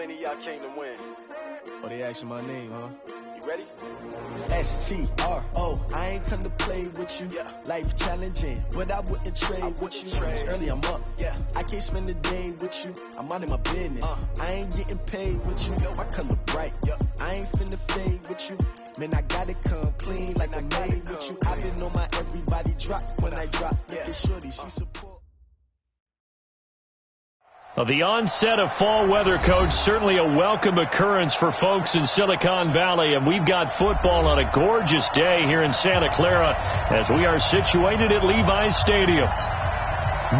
many of y'all came to win? Oh, they asking my name, huh? You ready? S-T-R-O, I ain't come to play with you. Yeah. Life challenging, but I wouldn't trade with you. It's early, I'm up. Yeah. I can't spend the day with you. I'm minding my business. I ain't getting paid with you. My color bright. I ain't finna fade with you. Man, I gotta come clean like I made with you. I've been on my everybody drop when I drop. Yeah. It's shorty, she support. Well, the onset of fall weather, Coach, certainly a welcome occurrence for folks in Silicon Valley, and we've got football on a gorgeous day here in Santa Clara as we are situated at Levi's Stadium.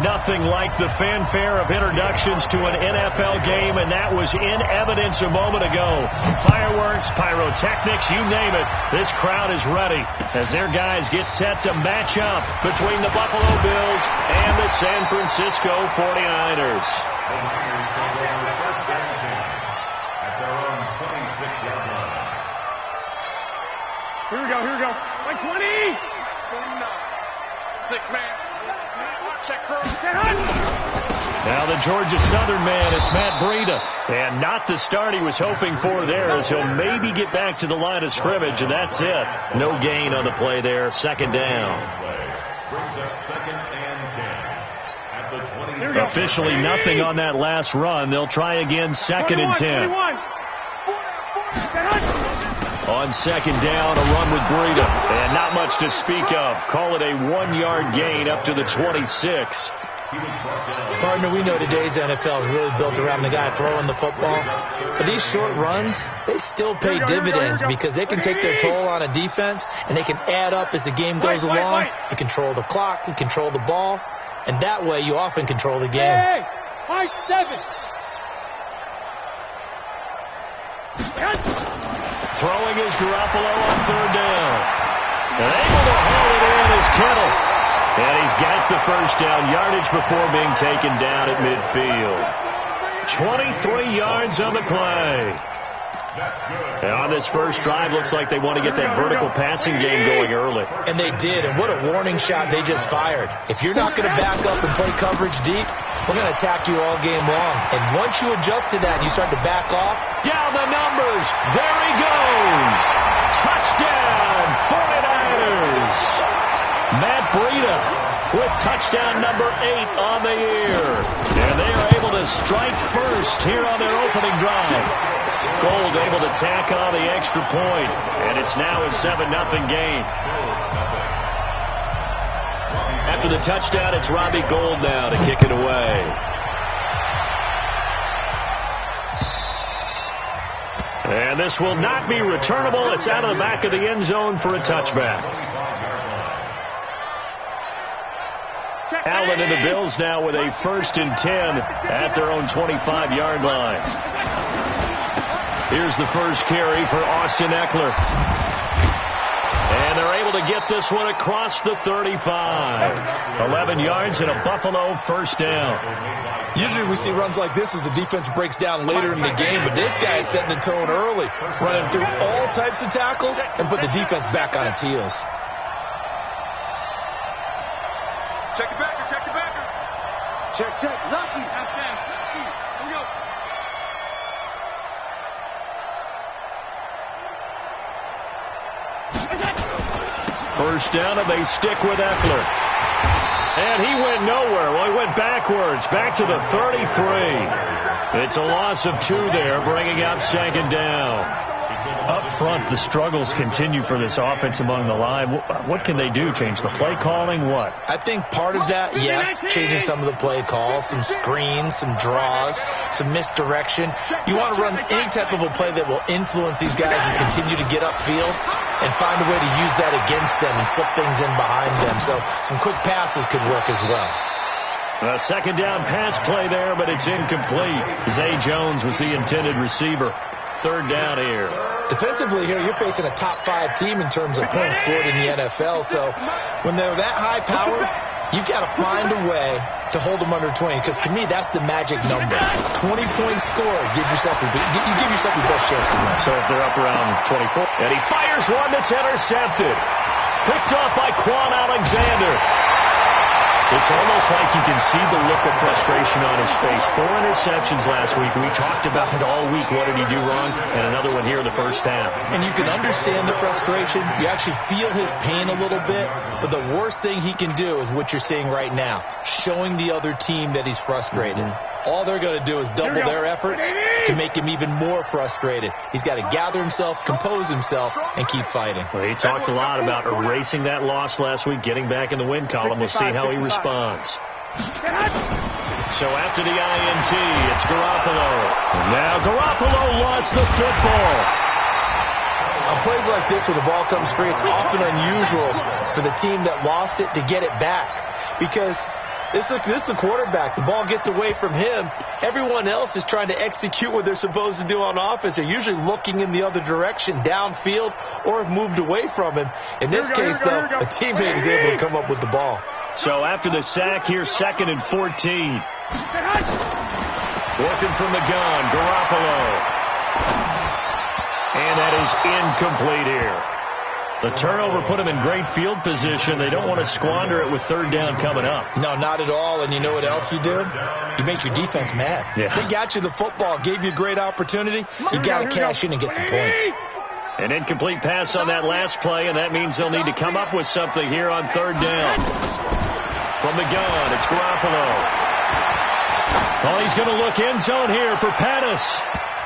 Nothing like the fanfare of introductions to an NFL game, and that was in evidence a moment ago. Fireworks, pyrotechnics, you name it. This crowd is ready as their guys get set to match up between the Buffalo Bills and the San Francisco 49ers. The Niners take over first and 10 at their own 26-yard line. Here we go. Like 20! 49. 6 man. Check curl. Now the Georgia Southern man, it's Matt Breida. And not the start he was hoping for there, as he'll maybe get back to the line of scrimmage, and that's it. No gain on the play there, second down. Brings up second and 10 at the 20. Officially nothing on that last run. They'll try again, second and 10. 21. On second down, a run with Breida. And not much to speak of. Call it a 1-yard gain up to the 26. Partner, we know today's NFL is really built around the guy throwing the football. But these short runs, they still pay dividends because they can take their toll on a defense, and they can add up as the game goes along. You control the clock, you control the ball, and that way you often control the game. Hey, high 7. Throwing is Garoppolo on third down. And able to haul it in is Kittle. And he's got the first down yardage before being taken down at midfield. 23 yards on the play. And on this first drive, looks like they want to get that vertical passing game going early. And they did, and what a warning shot they just fired. If you're not going to back up and play coverage deep, we're going to attack you all game long. And once you adjust to that and you start to back off. Down the numbers. There he goes. Touchdown, 49ers. Matt Breida with touchdown number 8 on the year. And they are able to strike first here on their opening drive. Gold able to tack on the extra point. And it's now a 7-0 game. After the touchdown, it's Robbie Gould now to kick it away. And this will not be returnable. It's out of the back of the end zone for a touchback. Allen and the Bills now with a 1st and 10 at their own 25-yard line. Here's the first carry for Austin Eckler. And they're able to get this one across the 35. 11 yards and a Buffalo first down. Usually we see runs like this as the defense breaks down later in the game, but this guy is setting the tone early, running through all types of tackles and put the defense back on its heels. Check the backer. Check. Lucky. Here we go. First down, and they stick with Eckler. And he went nowhere. Well, he went backwards, back to the 33. It's a loss of 2 there, bringing up second down. Up front, the struggles continue for this offense among the line. What can they do? Change the play calling? What? I think part of that, yes, changing some of the play calls, some screens, some draws, some misdirection. You want to run any type of a play that will influence these guys and continue to get upfield and find a way to use that against them and slip things in behind them. So some quick passes could work as well. A second down pass play there, but it's incomplete. Zay Jones was the intended receiver. Third down here. Defensively here, you're facing a top 5 team in terms of points scored in the NFL. So when they're that high powered, you've got to find a way to hold them under 20. Because to me, that's the magic number. 20-point score. Give yourself your best chance to win. So if they're up around 24. And he fires one that's intercepted. Picked off by Quan Alexander. It's almost like you can see the look of frustration on his face. 4 interceptions last week. We talked about it all week. What did he do wrong? And another one here in the first half. And you can understand the frustration. You actually feel his pain a little bit. But the worst thing he can do is what you're seeing right now, showing the other team that he's frustrated. All they're going to do is double their efforts to make him even more frustrated. He's got to gather himself, compose himself, and keep fighting. Well, he talked a lot about erasing that loss last week, getting back in the win column. We'll see how he responds. So after the INT, it's Garoppolo. Now Garoppolo lost the football. On plays like this where the ball comes free, it's often unusual for the team that lost it to get it back. Because this is the quarterback. The ball gets away from him. Everyone else is trying to execute what they're supposed to do on offense. They're usually looking in the other direction, downfield, or have moved away from him. In this case, though, a teammate is able to come up with the ball. So after the sack, here's 2nd and 14. Working from the gun, Garoppolo. And that is incomplete here. The turnover put him in great field position. They don't want to squander it with 3rd down coming up. No, not at all. And you know what else you do? You make your defense mad. Yeah. They got you the football, gave you a great opportunity. You got to cash in and get some points. An incomplete pass on that last play, and that means they'll need to come up with something here on 3rd down. From the gun, it's Garoppolo. Oh, he's going to look end zone here for Pettis.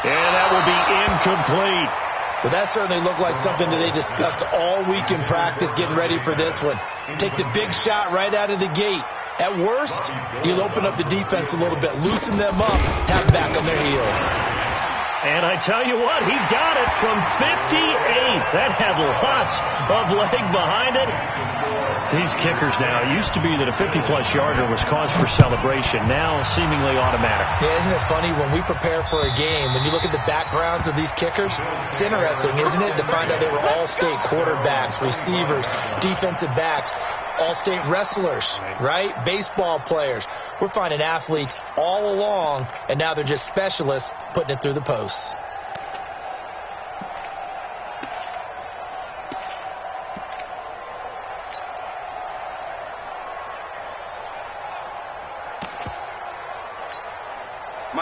And that will be incomplete. But that certainly looked like something that they discussed all week in practice, getting ready for this one. Take the big shot right out of the gate. At worst, you'll open up the defense a little bit, loosen them up, have them back on their heels. And I tell you what, he got it from 58. That had lots of leg behind it. These kickers now, it used to be that a 50-plus yarder was cause for celebration. Now, seemingly automatic. Yeah, isn't it funny when we prepare for a game, when you look at the backgrounds of these kickers, it's interesting, isn't it, to find out they were all-state quarterbacks, receivers, defensive backs, all-state wrestlers, right? Baseball players. We're finding athletes all along, and now they're just specialists putting it through the posts.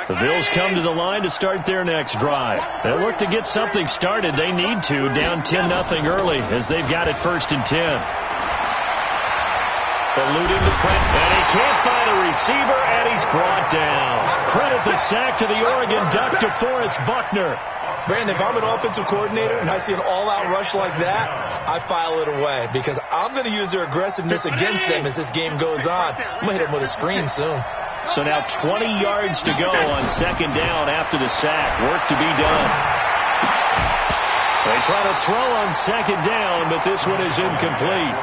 The Bills come to the line to start their next drive. They'll look to get something started. They need to, down 10-0 early, as they've got it 1st and 10. Eluding the print, and he can't find a receiver, and he's brought down. Credit the sack to the Oregon Duck, DeForest Buckner. Brandon, if I'm an offensive coordinator and I see an all-out rush like that, I file it away because I'm going to use their aggressiveness against them as this game goes on. I'm going to hit them with a screen soon. So now 20 yards to go on 2nd down after the sack. Work to be done. They try to throw on 2nd down, but this one is incomplete.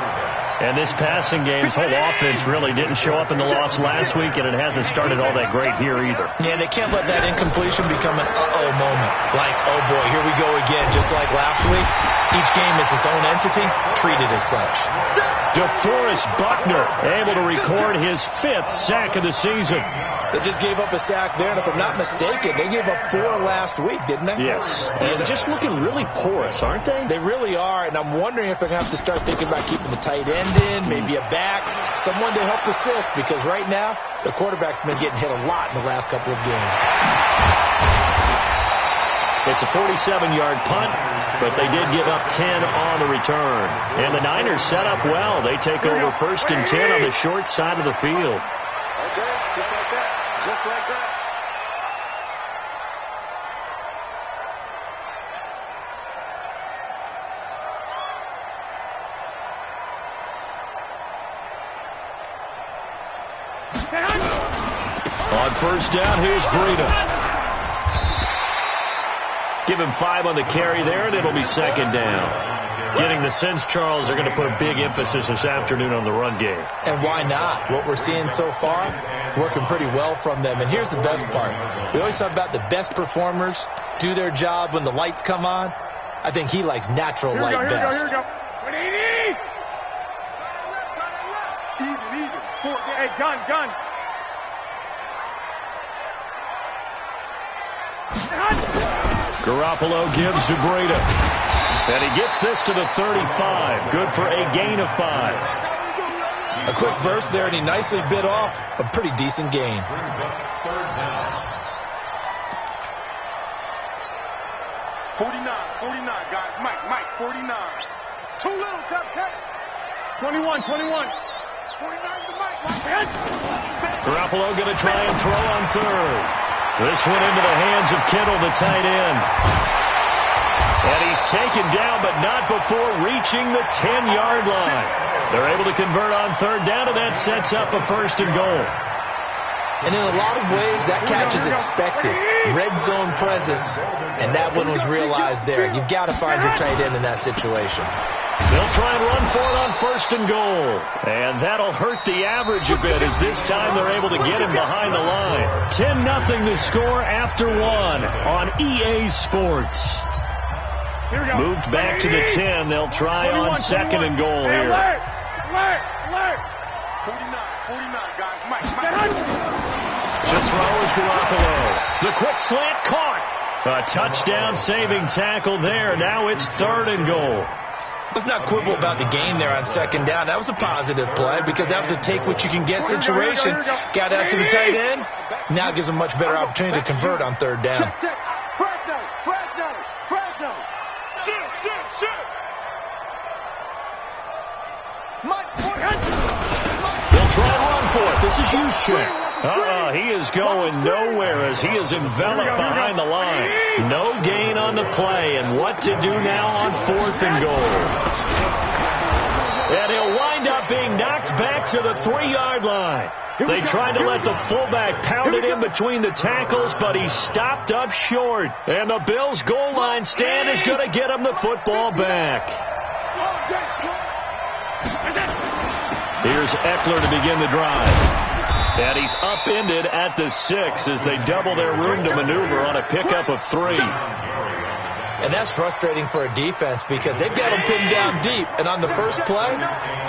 And this passing game's whole offense really didn't show up in the loss last week, and it hasn't started all that great here either. Yeah, they can't let that incompletion become an uh-oh moment. Like, oh boy, here we go again, just like last week. Each game is its own entity, treated as such. DeForest Buckner able to record his 5th sack of the season. They just gave up a sack there, and if I'm not mistaken, they gave up 4 last week, didn't they? Yes. And just looking really porous, aren't they? They really are, and I'm wondering if they're going to have to start thinking about keeping the tight end in, maybe a back, someone to help assist, because right now, the quarterback's been getting hit a lot in the last couple of games. It's a 47-yard punt, but they did give up 10 on the return. And the Niners set up well. They take over 1st and 10 on the short side of the field. Okay, just like that. Just like that. On 1st down, here's Breida. Give him 5 on the carry there, and it'll be 2nd down. Getting the sense, Charles, they're going to put a big emphasis this afternoon on the run game. And why not? What we're seeing so far is working pretty well from them. And here's the best part. We always talk about the best performers do their job when the lights come on. I think he likes natural light best. Here we go. Even. Hey, gun. Garoppolo gives to Breida. And he gets this to the 35. Good for a gain of 5. A quick burst there, and he nicely bit off a pretty decent gain. Brings up third down. 49, guys. Mike, 49. Too little, cupcake. 21. 49 to Mike. Garoppolo going to try and throw on third. This one into the hands of Kittle, the tight end. And he's taken down, but not before reaching the 10-yard line. They're able to convert on third down, and that sets up a first and goal. And in a lot of ways, that catch is expected. Red zone presence, and that one was realized there. You've got to find your tight end in that situation. They'll try and run for it on first and goal. And that'll hurt the average a bit, as this time they're able to get him behind the line. 10-0 the score after one on EA Sports. Moved back to the 10. They'll try on second and goal here. 49, guys. Mike. Just throws Garoppolo. The quick slant caught. A touchdown-saving tackle there. Now it's third and goal. Let's not quibble about the gain there on second down. That was a positive play because that was a take-what-you-can-get situation. Got out to the tight end. Now it gives them a much better opportunity to convert on third down. Fresno. Shoot. They'll try and run for it. This is Juszczyk. He is going nowhere as he is enveloped behind the line. No gain on the play, and what to do now on fourth and goal. And he'll wind up being knocked back to the 3-yard line. They tried to let the fullback pound it in between the tackles, but he stopped up short. And the Bills' goal line stand is going to get him the football back. Here's Eckler to begin the drive. And he's upended at the 6 as they double their room to maneuver on a pickup of 3. And that's frustrating for a defense because they've got them pinned down deep. And on the first play,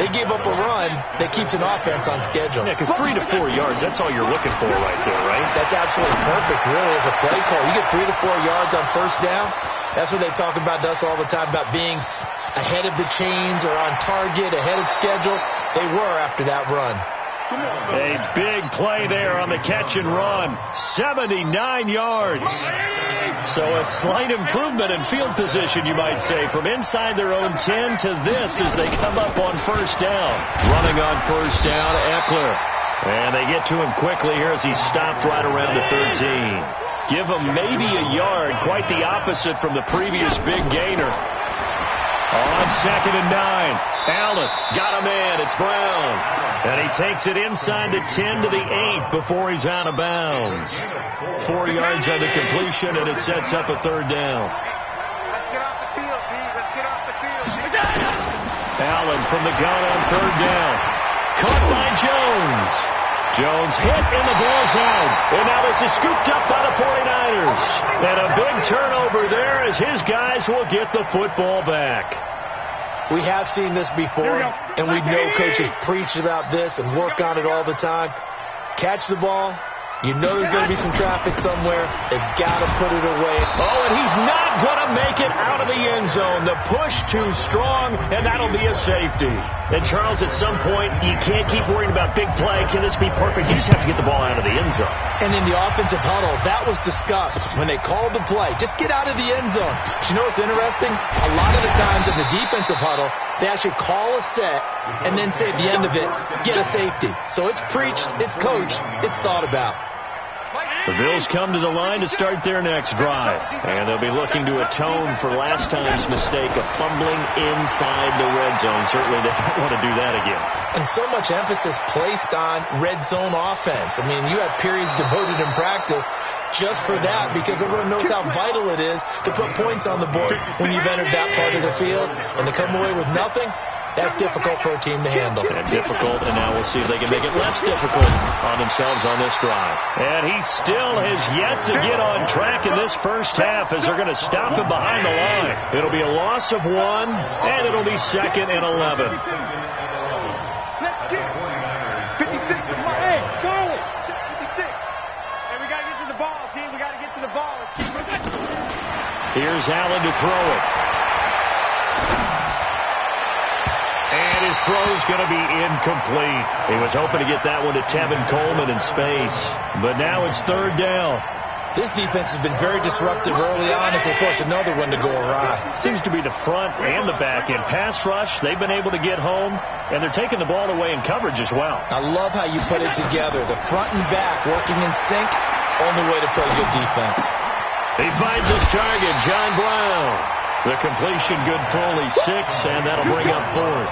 they give up a run that keeps an offense on schedule. Yeah, because 3 to 4 yards, that's all you're looking for right there, right? That's absolutely perfect, really, as a play call. You get 3 to 4 yards on first down. That's what they talk about to us all the time, about being ahead of the chains or on target, ahead of schedule. They were after that run. A big play there on the catch and run. 79 yards. So a slight improvement in field position, you might say, from inside their own 10 to this as they come up on first down. Running on first down, Eckler. And they get to him quickly here as he's stopped right around the 13. Give him maybe a yard, quite the opposite from the previous big gainer. On second and 9, Allen got a man. It's Brown. And he takes it inside the 10 to the 8 before he's out of bounds. 4 yards on the completion, and it sets up a third down. Let's get off the field, D. Let's get off the field. Allen from the gun on third down. Caught by Jones. Jones hit, and the ball's out. And now this is scooped up by the 49ers. And a big turnover there as his guys will get the football back. We have seen this before, and we know coaches preach about this and work on it all the time. Catch the ball. You know there's going to be some traffic somewhere. They've got to put it away. Oh, and he's not going to make it out of the end zone. The push too strong, and that'll be a safety. And, Charles, at some point, you can't keep worrying about big play. Can this be perfect? You just have to get the ball out of the end zone. And in the offensive huddle, that was discussed when they called the play. Just get out of the end zone. But you know what's interesting? A lot of the times in the defensive huddle, they actually call a set and then say at the end of it, get a safety. So it's preached, it's coached, it's thought about. The Bills come to the line to start their next drive. And they'll be looking to atone for last time's mistake of fumbling inside the red zone. Certainly they don't want to do that again. And so much emphasis placed on red zone offense. I mean, you have periods devoted in practice just for that because everyone knows how vital it is to put points on the board when you've entered that part of the field. And to come away with nothing, that's difficult for a team to handle. And difficult, and now we'll see if they can make it less difficult on themselves on this drive. And he still has yet to get on track in this first half as they're going to stop him behind the line. It'll be a loss of 1, and it'll be 2nd and 11. Let's get it. 56. Hey, Charlie. 56. Hey, we got to get to the ball, team. We got to get to the ball. Let's keep it. Here's Allen to throw it. And his throw's going to be incomplete. He was hoping to get that one to Tevin Coleman in space. But now it's third down. This defense has been very disruptive early on as they force another one to go awry. Seems to be the front and the back end. Pass rush, they've been able to get home, and they're taking the ball away in coverage as well. I love how you put it together. The front and back working in sync, only way to play good defense. He finds his target, John Brown. The completion good for only 6, and that'll bring up fourth.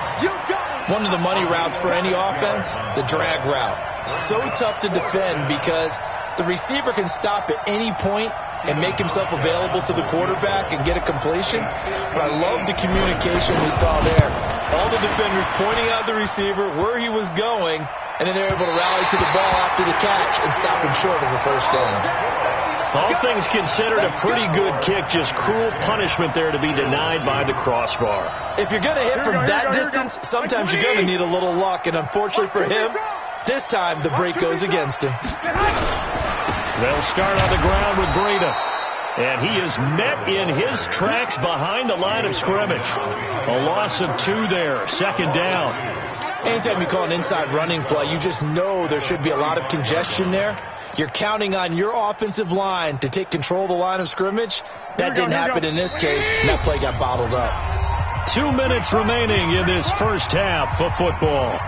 One of the money routes for any offense, the drag route. So tough to defend because the receiver can stop at any point and make himself available to the quarterback and get a completion. But I love the communication we saw there. All the defenders pointing out the receiver where he was going, and then they're able to rally to the ball after the catch and stop him short of a first down. All things considered, a pretty good kick, just cruel punishment there to be denied by the crossbar. If you're going to hit from that distance, sometimes you're going to need a little luck, and unfortunately for him, this time the break goes against him. They'll start on the ground with Breida. And he is met in his tracks behind the line of scrimmage. A loss of 2 there, second down. Anytime you call an inside running play, you just know there should be a lot of congestion there. You're counting on your offensive line to take control of the line of scrimmage. That didn't happen in this case, and that play got bottled up. 2 minutes remaining in this first half of football.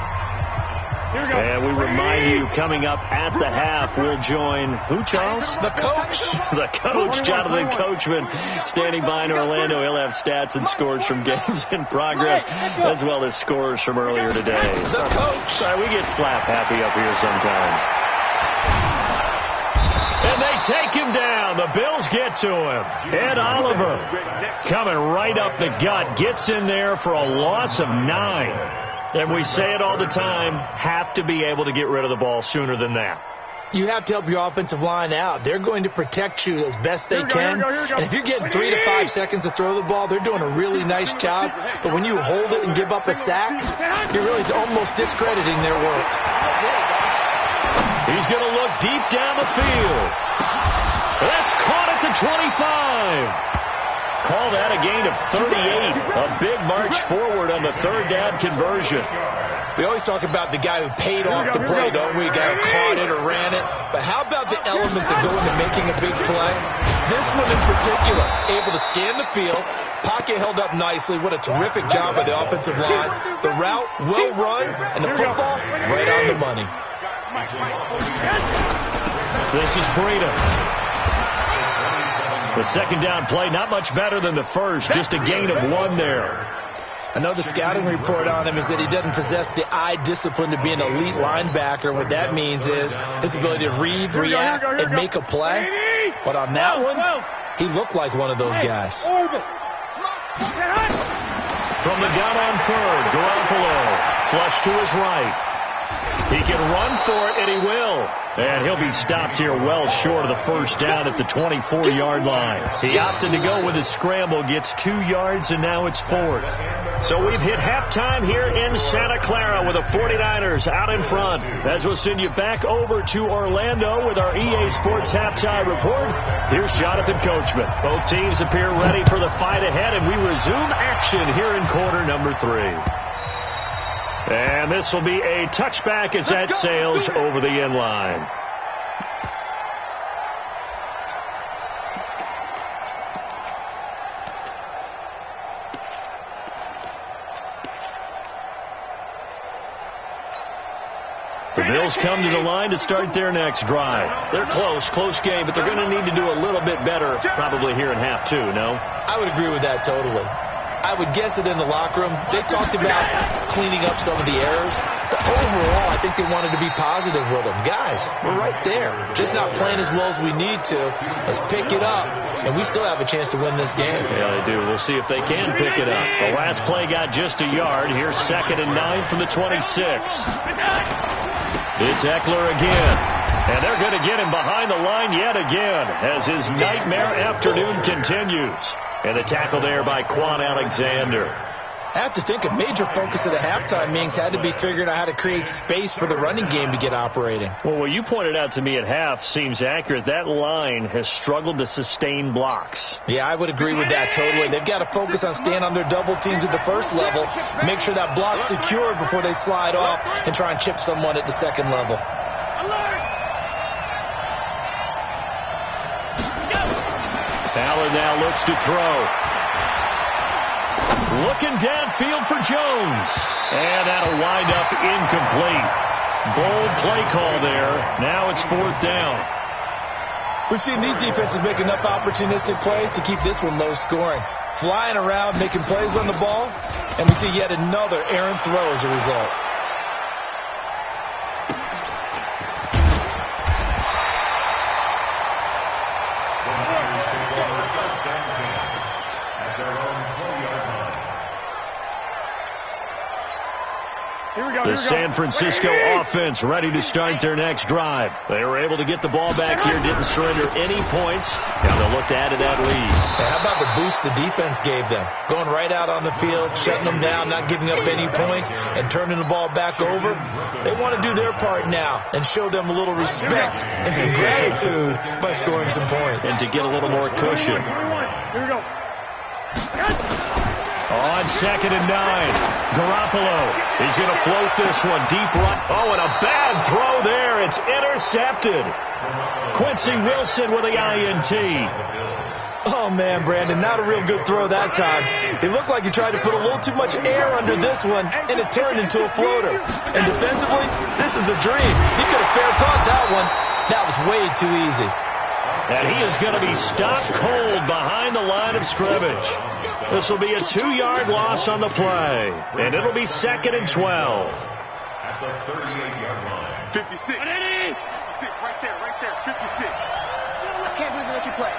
And we remind you, coming up at the half, we'll join who, Charles? The coach. The coach, Jonathan Coachman, standing by in Orlando. He'll have stats and scores from games in progress, as well as scores from earlier today. The coach. Sorry, we get slap happy up here sometimes. And they take him down. The Bills get to him. Ed Oliver coming right up the gut. Gets in there for a loss of 9. And we say it all the time, have to be able to get rid of the ball sooner than that. You have to help your offensive line out. They're going to protect you as best they can. And if you're getting 3 to 5 seconds to throw the ball, they're doing a really nice job. But when you hold it and give up a sack, you're really almost discrediting their work. He's going to look deep down the field. That's caught at the 25. Call that a gain of 38. A big march forward on the third down conversion. We always talk about the guy who paid off the play, don't we? The guy who caught it or ran it. But how about the elements that go into making a big play? This one in particular, able to scan the field, pocket held up nicely. What a terrific job by the offensive line. The route, well run, and the football, right on the money. This is Breida. The second down play, not much better than the first, just a gain of 1 there. Another scouting report on him is that he doesn't possess the eye discipline to be an elite linebacker. What that means is his ability to read, react, and make a play. But on that one, he looked like one of those guys. From the gun on third, Garoppolo, flush to his right. He can run for it, and he will. And he'll be stopped here well short of the first down at the 24-yard line. He opted to go with his scramble, gets 2 yards, and now it's 4th. So we've hit halftime here in Santa Clara with the 49ers out in front. As we'll send you back over to Orlando with our EA Sports Halftime Report, here's Jonathan Coachman. Both teams appear ready for the fight ahead, and we resume action here in quarter number 3. And this will be a touchback as that sails over the end line. The Bills come to the line to start their next drive. They're close game, but they're going to need to do a little bit better probably here in half 2, no? I would agree with that totally. I would guess it in the locker room. They talked about cleaning up some of the errors. But overall, I think they wanted to be positive with them. Guys, we're right there. Just not playing as well as we need to. Let's pick it up. And we still have a chance to win this game. Yeah, they do. We'll see if they can pick it up. The last play got just a yard. Here's 2nd and 9 from the 26. It's Eckler again. And they're going to get him behind the line yet again as his nightmare afternoon continues. And the tackle there by Quan Alexander. I have to think a major focus of the halftime meetings had to be figuring out how to create space for the running game to get operating. Well, what you pointed out to me at half seems accurate. That line has struggled to sustain blocks. Yeah, I would agree with that totally. They've got to focus on staying on their double teams at the first level, make sure that block's secured before they slide off and try and chip someone at the second level. Ballard now looks to throw. Looking downfield for Jones. And that'll wind up incomplete. Bold play call there. Now it's 4th down. We've seen these defenses make enough opportunistic plays to keep this one low scoring. Flying around, making plays on the ball, and we see yet another errant throw as a result. The San Francisco offense ready to start their next drive. They were able to get the ball back here, didn't surrender any points. Now they'll look to add to that lead. Hey, how about the boost the defense gave them? Going right out on the field, shutting them down, not giving up any points, and turning the ball back over. They want to do their part now and show them a little respect and some gratitude by scoring some points. And to get a little more cushion. Here we go. On 2nd and 9. Garoppolo is going to float this one deep right. Oh, and a bad throw there. It's intercepted. Quincy Wilson with the INT. Oh, man, Brandon, not a real good throw that time. It looked like he tried to put a little too much air under this one, and it turned into a floater. And defensively, this is a dream. He could have fair caught that one. That was way too easy. And he is going to be stopped cold behind the line of scrimmage. This will be a 2-yard loss on the play. And it'll be 2nd and 12. At the 38-yard line. 56. 56, right there, 56. I can't believe they let you play.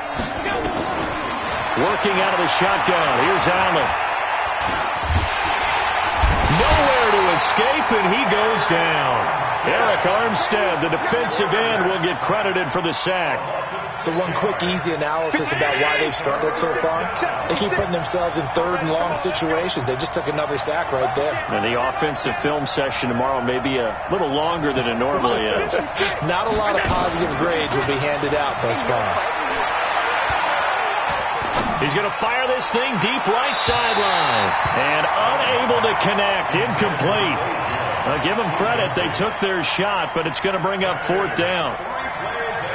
Working out of the shotgun. Here's Allen. Nowhere to escape, and he goes down. Eric Armstead, the defensive end, will get credited for the sack. So one quick, easy analysis about why they've struggled so far. They keep putting themselves in 3rd and long situations. They just took another sack right there. And the offensive film session tomorrow may be a little longer than it normally is. Not a lot of positive grades will be handed out thus far. He's going to fire this thing deep right sideline. And unable to connect. Incomplete. Now, give them credit. They took their shot, but it's going to bring up 4th down.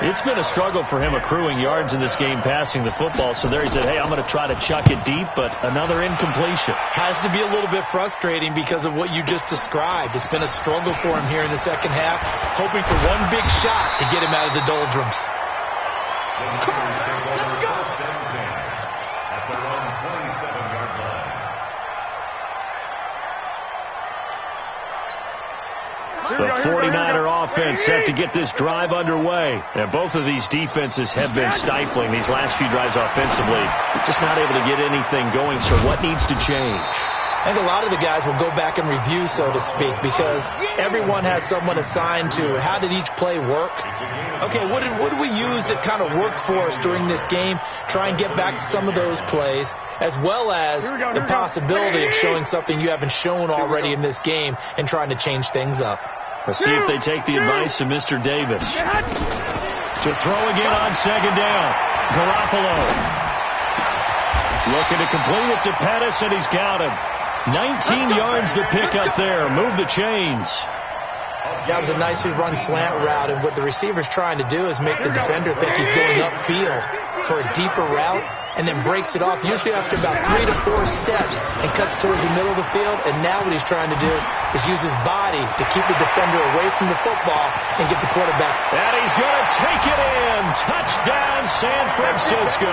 It's been a struggle for him accruing yards in this game passing the football. So there he said, hey, I'm going to try to chuck it deep, but another incompletion. Has to be a little bit frustrating because of what you just described. It's been a struggle for him here in the second half, hoping for one big shot to get him out of the doldrums. Come on, let's go. At their own 27-yard line. The 49er offense set to get this drive underway. And both of these defenses have been stifling these last few drives offensively. Just not able to get anything going. So what needs to change? I think a lot of the guys will go back and review, so to speak, because everyone has someone assigned to how did each play work. Okay, what did we use that kind of worked for us during this game? Try and get back to some of those plays, as well as the possibility of showing something you haven't shown already in this game and trying to change things up. Let's see if they take the advice of Mr. Davis. To throw again on 2nd down. Garoppolo. Looking to complete it to Pettis, and he's got him. 19 yards to pick up there. Move the chains. That was a nicely run slant route, and what the receiver's trying to do is make the defender think he's going upfield for a deeper route, and then breaks it off, usually after about 3 to 4 steps, and cuts towards the middle of the field. And now what he's trying to do is use his body to keep the defender away from the football and get the quarterback. And he's going to take it in. Touchdown, San Francisco.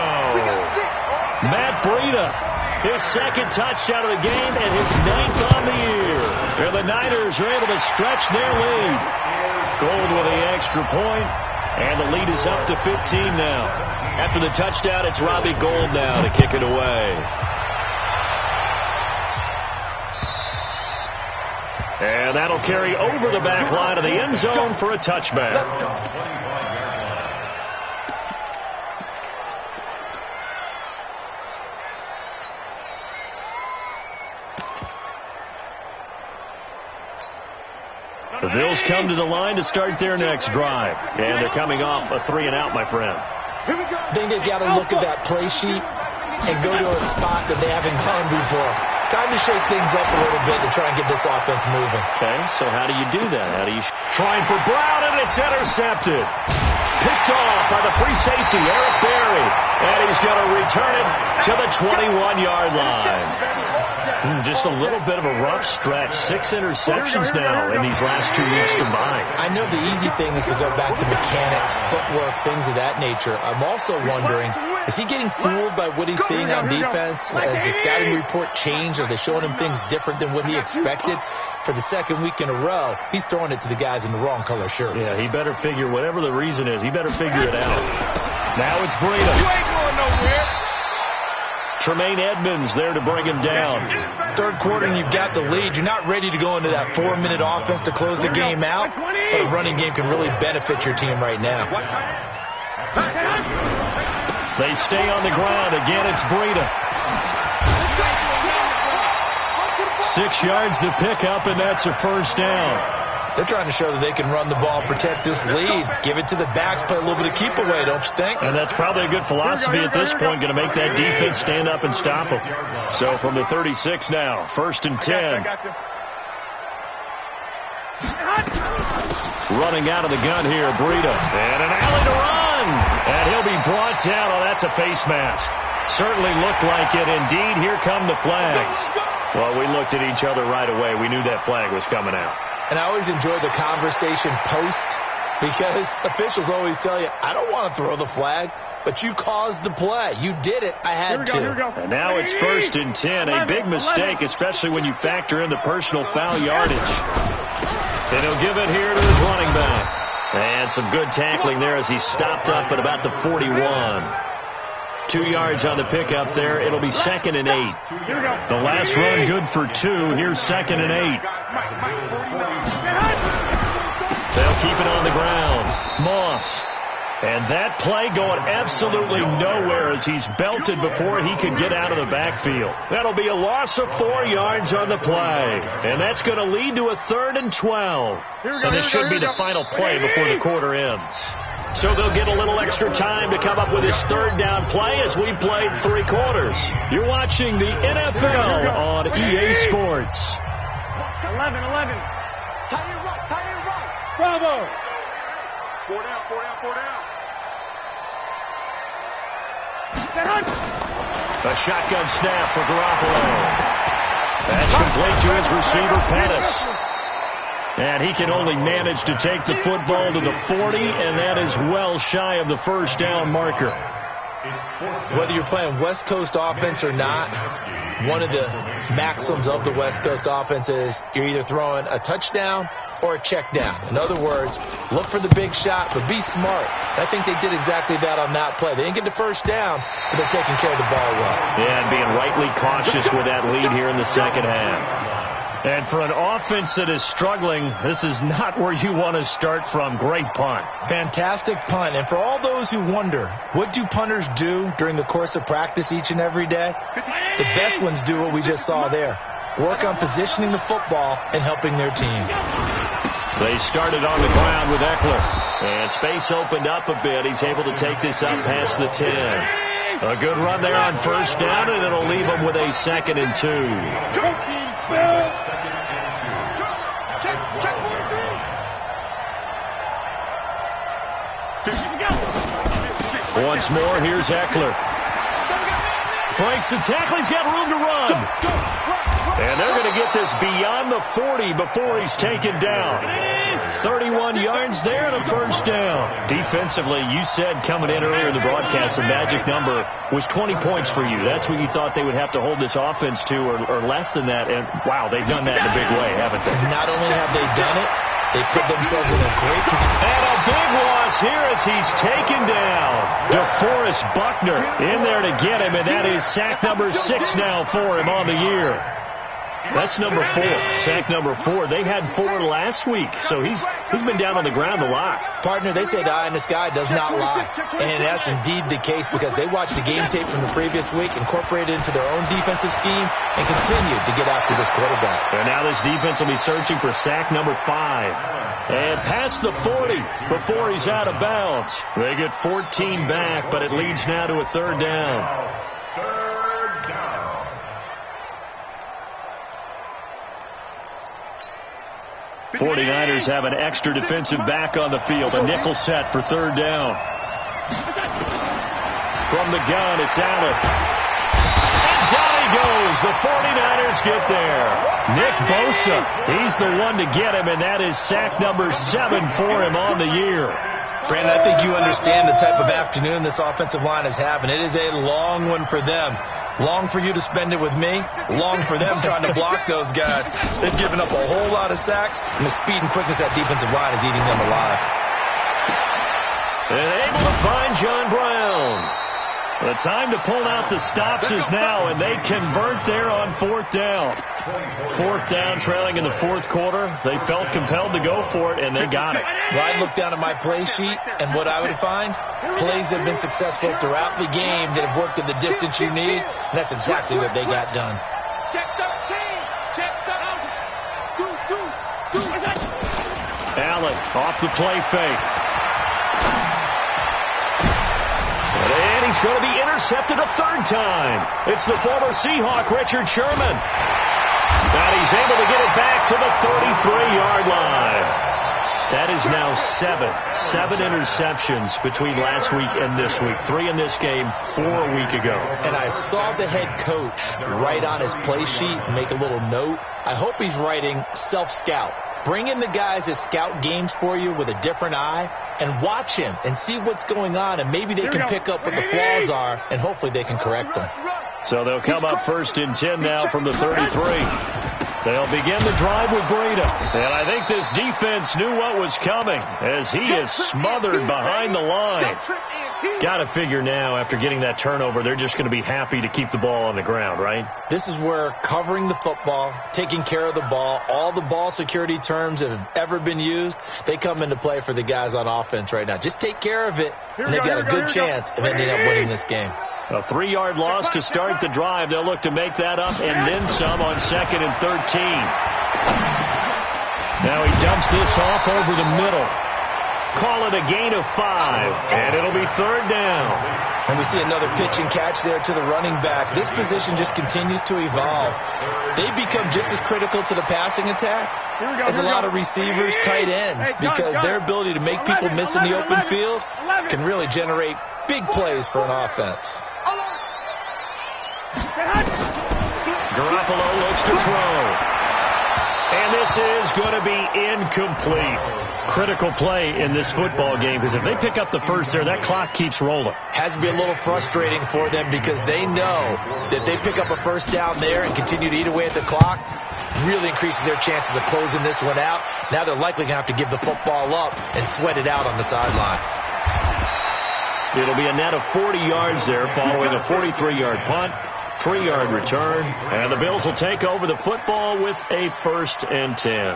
Matt Breida, his 2nd touchdown of the game and his 9th on the year. And the Niners are able to stretch their lead. Gold with the extra point, and the lead is up to 15 now. After the touchdown, it's Robbie Gould now to kick it away. And that'll carry over the back line of the end zone for a touchback. The Bills come to the line to start their next drive. And they're coming off a 3-and-out, my friend. I think they've got to look at that play sheet and go to a spot that they haven't gone before. Time to shake things up a little bit to try and get this offense moving. Okay, so how do you do that? How do you trying for Brown, and it's intercepted. Picked off by the free safety, Eric Berry. And he's going to return it to the 21-yard line. Just a little bit of a rough stretch. 6 interceptions now in these last 2 weeks combined. I know the easy thing is to go back to mechanics, footwork, things of that nature. I'm also wondering, is he getting fooled by what he's seeing on defense? Has the scouting report changed? Are they showing him things different than what he expected? For the second week in a row, he's throwing it to the guys in the wrong color shirts. Yeah, he better figure, whatever the reason is, he better figure it out. Now it's Breida. You ain't going nowhere. Tremaine Edmonds there to bring him down. Third quarter and you've got the lead. You're not ready to go into that 4-minute offense to close the game out, but a running game can really benefit your team right now. They stay on the ground. Again, it's Breida. 6 yards to pick up, and that's a first down. They're trying to show that they can run the ball, protect this lead, give it to the backs, play a little bit of keep away, don't you think? And that's probably a good philosophy at this point, going to make that defense stand up and stop them. So from the 36 now, 1st and 10. Running out of the gun here, Breida. And an alley to run. And he'll be brought down. Oh, that's a face mask. Certainly looked like it. Indeed, here come the flags. Well, we looked at each other right away. We knew that flag was coming out. And I always enjoy the conversation post because officials always tell you, I don't want to throw the flag, but you caused the play. You did it. I had to. And now it's 1st and 10. A big mistake, especially when you factor in the personal foul yardage. And he'll give it here to his running back. And some good tackling there as he stopped up at about the 41. 2 yards on the pickup there. It'll be 2nd and 8. The last run good for 2. Here's 2nd and 8. They'll keep it on the ground. Moss. And that play going absolutely nowhere as he's belted before he could get out of the backfield. That'll be a loss of 4 yards on the play. And that's going to lead to a 3rd and 12. And this should be the final play before the quarter ends. So they'll get a little extra time to come up with his 3rd down play as we played 3 quarters. You're watching the NFL on EA Sports. 11. Bravo. 4 down. A shotgun snap for Garoppolo. That's complete to his receiver, Pettis. And he can only manage to take the football to the 40, and that is well shy of the first down marker. Whether you're playing West Coast offense or not, one of the maxims of the West Coast offense is you're either throwing a touchdown or a check down. In other words, look for the big shot, but be smart. I think they did exactly that on that play. They didn't get the first down, but they're taking care of the ball well. Yeah, and being rightly cautious with that lead here in the second half. And for an offense that is struggling, this is not where you want to start from. Great punt. Fantastic punt. And for all those who wonder, what do punters do during the course of practice each and every day? The best ones do what we just saw there. Work on positioning the football and helping their team. They started on the ground with Eckler. And space opened up a bit. He's able to take this up past the 10. A good run there on first down, and it'll leave him with a 2nd and 2. Once more, here's Eckler. Breaks the tackle. He's got room to run. And they're going to get this beyond the 40 before he's taken down. 31 yards there and a first down. Defensively, you said coming in earlier in the broadcast, the magic number was 20 points for you. That's what you thought they would have to hold this offense to, or less than that. And, wow, they've done that in a big way, haven't they? Not only have they done it, they put themselves in a great position. And a big loss here as he's taken down. DeForest Buckner in there to get him, and that is sack number 6 now for him on the year. That's number 4. Sack number 4. They had 4 last week, so he's been down on the ground a lot. Partner, they say the eye in the sky does not lie. And that's indeed the case because they watched the game tape from the previous week, incorporated it into their own defensive scheme, and continued to get after this quarterback. And now this defense will be searching for sack number 5. And past the 40 before he's out of bounds. They get 14 back, but it leads now to a 3rd down. 49ers have an extra defensive back on the field. A nickel set for 3rd down. From the gun, it's Allen. And down he goes. The 49ers get there. Nick Bosa, he's the one to get him, and that is sack number 7 for him on the year. Brandon, I think you understand the type of afternoon this offensive line is having. It is a long one for them. Long for you to spend it with me. Long for them trying to block those guys. They've given up a whole lot of sacks, and the speed and quickness that defensive line is eating them alive. And able to find John Brown. The time to pull out the stops is now, and they convert there on 4th down. 4th down, trailing in the 4th quarter. They felt compelled to go for it, and they got it. Well, I'd look down at my play sheet, and what I would find, plays that have been successful throughout the game that have worked at the distance you need, and that's exactly what they got done. Allen off the play fake. And he's going to be intercepted a 3rd time. It's the former Seahawk, Richard Sherman. And he's able to get it back to the 33-yard line. That is now 7 interceptions between last week and this week. 3 in this game, 4 a week ago. And I saw the head coach write on his play sheet, make a little note. I hope he's writing self-scout. Bring in the guys that scout games for you with a different eye and watch him and see what's going on, and maybe they can pick up what the flaws are, and hopefully they can correct them. So they'll come up 1st and 10 now from the 33. They'll begin the drive with Breida. And I think this defense knew what was coming as he is smothered behind the line. Got to figure now, after getting that turnover, they're just going to be happy to keep the ball on the ground, right? This is where covering the football, taking care of the ball, all the ball security terms that have ever been used, they come into play for the guys on offense right now. Just take care of it, and they've got a good chance of ending up winning this game. A 3-yard loss to start the drive. They'll look to make that up and then some on 2nd and 13. Now he dumps this off over the middle. Call it a gain of 5, and it'll be 3rd down. And we see another pitch and catch there to the running back. This position just continues to evolve. They become just as critical to the passing attack as a lot of receivers, tight ends, because their ability to make people miss in the open field can really generate big plays for an offense. Garoppolo looks to throw. And this is going to be incomplete. Critical play in this football game, because if they pick up the first there, that clock keeps rolling. Has to be a little frustrating for them because they know that they pick up a 1st down there and continue to eat away at the clock, really increases their chances of closing this one out. Now they're likely going to have to give the football up and sweat it out on the sideline. It'll be a net of 40 yards there following a 43-yard punt, 3-yard return, and the Bills will take over the football with a 1st and 10.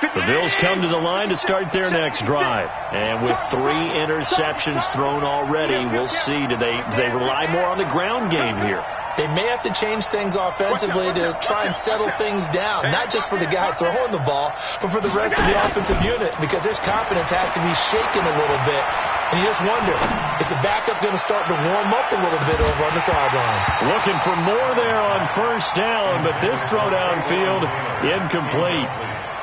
The Bills come to the line to start their next drive. And with 3 interceptions thrown already, we'll see, do they rely more on the ground game here? They may have to change things offensively to try and settle things down, not just for the guy throwing the ball, but for the rest of the offensive unit, because their confidence has to be shaken a little bit. And you just wonder, is the backup going to start to warm up a little bit over on the sideline? Looking for more there on 1st down, but this throw downfield, incomplete.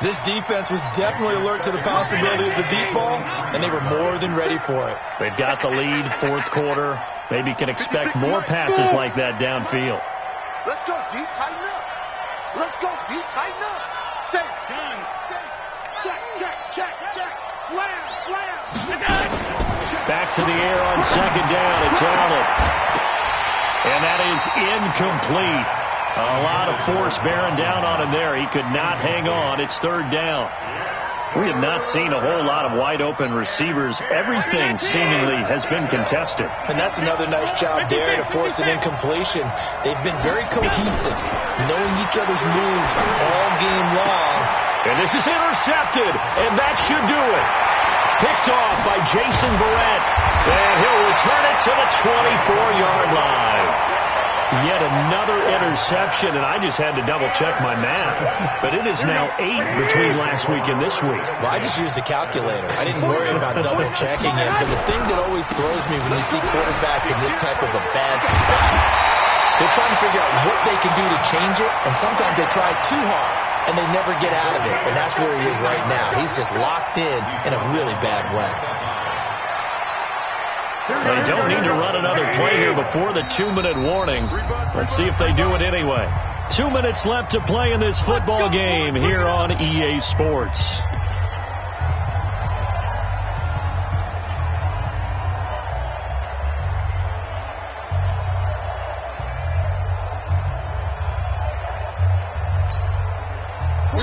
This defense was definitely alert to the possibility of the deep ball, and they were more than ready for it. They've got the lead, 4th quarter. Maybe can expect more passes like that downfield. Let's go deep, tighten up. Let's go deep, tighten up. Say, done. Check. Slam. Back to the air on 2nd down. It's Allen. And that is incomplete. A lot of force bearing down on him there. He could not hang on. It's 3rd down. We have not seen a whole lot of wide-open receivers. Everything seemingly has been contested. And that's another nice job there to force an incompletion. They've been very cohesive, knowing each other's moves all game long. And this is intercepted, and that should do it. Picked off by Jason Barrett, and he'll return it to the 24-yard line. Yet another interception, and I just had to double-check my math. But it is now 8 between last week and this week. Well, I just used the calculator. I didn't worry about double-checking it. But the thing that always throws me when you see quarterbacks in this type of a bad spot, they're trying to figure out what they can do to change it, and sometimes they try too hard, and they never get out of it. And that's where he is right now. He's just locked in a really bad way. They don't need to run another play here before the 2-minute warning. Let's see if they do it anyway. 2 minutes left to play in this football game here on EA Sports.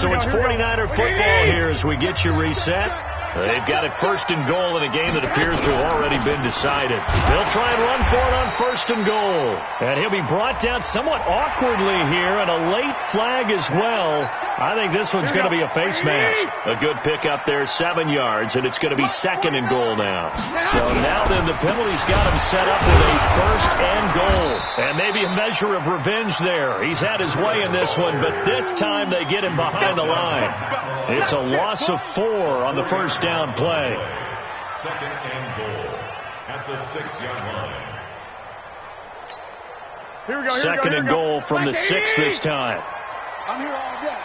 So it's 49er football here as we get you reset. They've got it 1st and goal in a game that appears to have already been decided. They'll try and run for it on 1st and goal. And he'll be brought down somewhat awkwardly here, and a late flag as well. I think this one's going to be a face mask. A good pick up there, 7 yards, and it's going to be 2nd and goal now. So now then the penalty's got him set up with a 1st and goal. And maybe a measure of revenge there. He's had his way in this one, but this time they get him behind the line. It's a loss of 4 on the 1st down play. 2nd and goal at the 6-yard line. Here we go. 2nd and goal from the 6 this time. I'm here all day.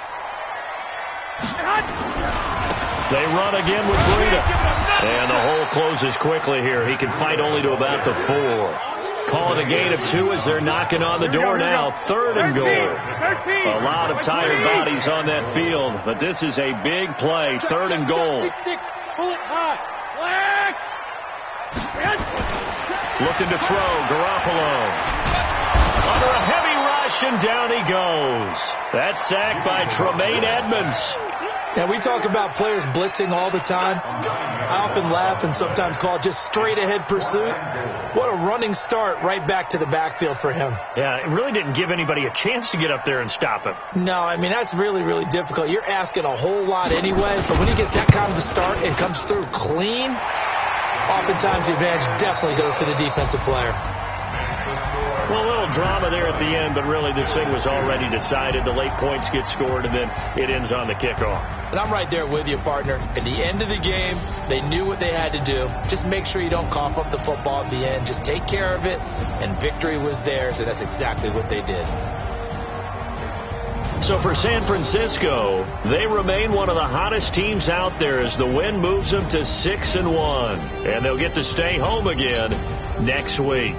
They run again with Breida. And the hole closes quickly here. He can fight only to about the 4. Call it a gain of 2 as they're knocking on the door now. 3rd and goal. A lot of tired bodies on that field, but this is a big play. 3rd and goal. Looking to throw, Garoppolo. Under a heavy rush, and down he goes. That's sacked by Tremaine Edmonds. Now, we talk about players blitzing all the time. I often laugh and sometimes call it just straight-ahead pursuit. What a running start right back to the backfield for him. Yeah, it really didn't give anybody a chance to get up there and stop him. No, I mean, that's really, really difficult. You're asking a whole lot anyway, but when he gets that kind of a start and comes through clean, oftentimes the advantage definitely goes to the defensive player. Well, a little drama there at the end, but really this thing was already decided. The late points get scored, and then it ends on the kickoff. And I'm right there with you, partner. At the end of the game, they knew what they had to do. Just make sure you don't cough up the football at the end. Just take care of it, and victory was theirs, and that's exactly what they did. So for San Francisco, they remain one of the hottest teams out there as the win moves them to 6-1. And they'll get to stay home again next week.